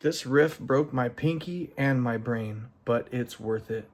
This riff broke my pinky and my brain, but it's worth it.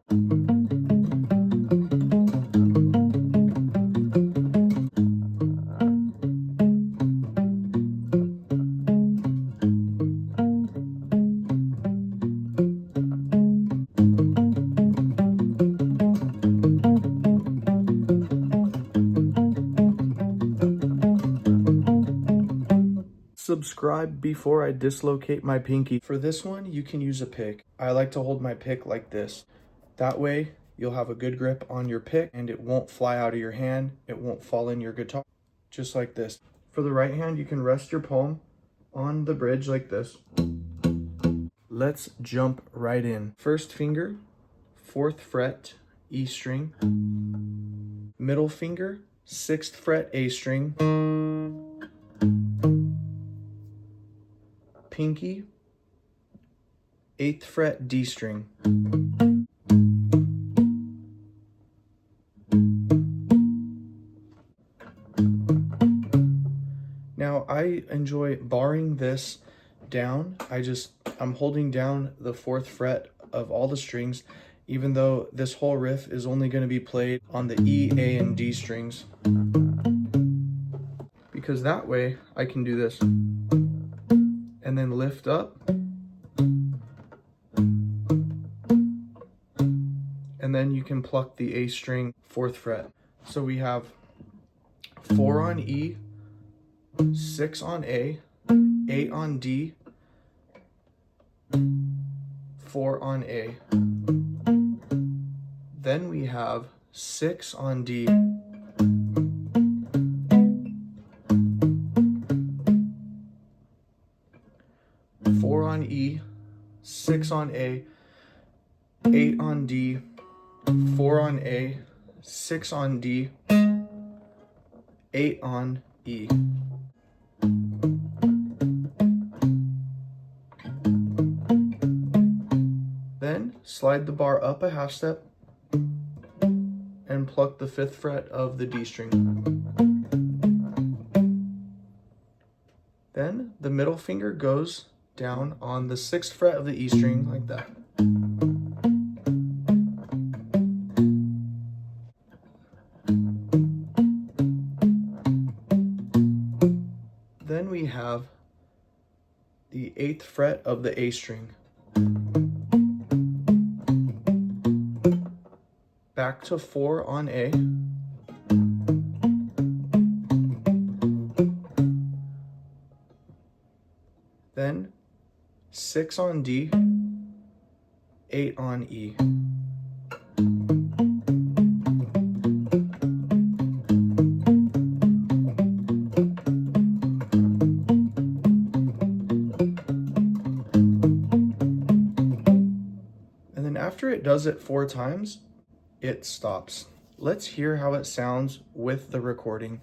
Subscribe before I dislocate my pinky. For this one, you can use a pick. I like to hold my pick like this. That way, you'll have a good grip on your pick and it won't fly out of your hand. It won't fall in your guitar, just like this. For the right hand, you can rest your palm on the bridge like this. Let's jump right in. First finger, 4th fret, E string. Middle finger, 6th fret, A string. Pinky, 8th fret, D string. Now I enjoy barring this down. I'm holding down the 4th fret of all the strings, even though this whole riff is only going to be played on the E, A, and D strings. Because that way I can do this. And then lift up. And then you can pluck the A string, 4th fret. So we have 4 on E, 6 on A, 8 on D, 4 on A. Then we have 6 on D, 4 on E, 6 on A, 8 on D, 4 on A, 6 on D, 8 on E. Then slide the bar up a half step and pluck the 5th fret of the D string. Then the middle finger goes down on the 6th fret of the E string like that. Then we have the 8th fret of the A string. Back to 4 on A. Then 6 on D, 8 on E. And then after it does it 4 times, it stops. Let's hear how it sounds with the recording.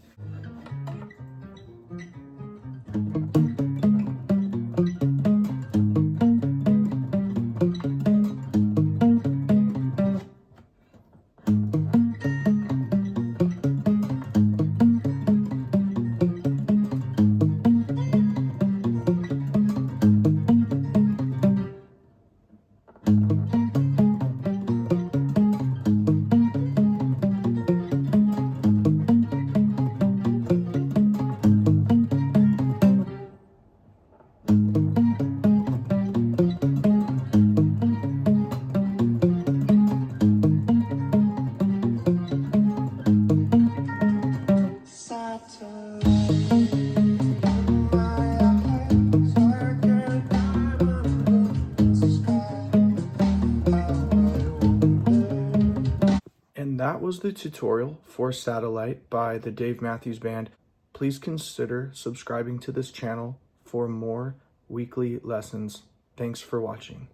And that was the tutorial for Satellite by the Dave Matthews Band. Please consider subscribing to this channel for more weekly lessons. Thanks for watching.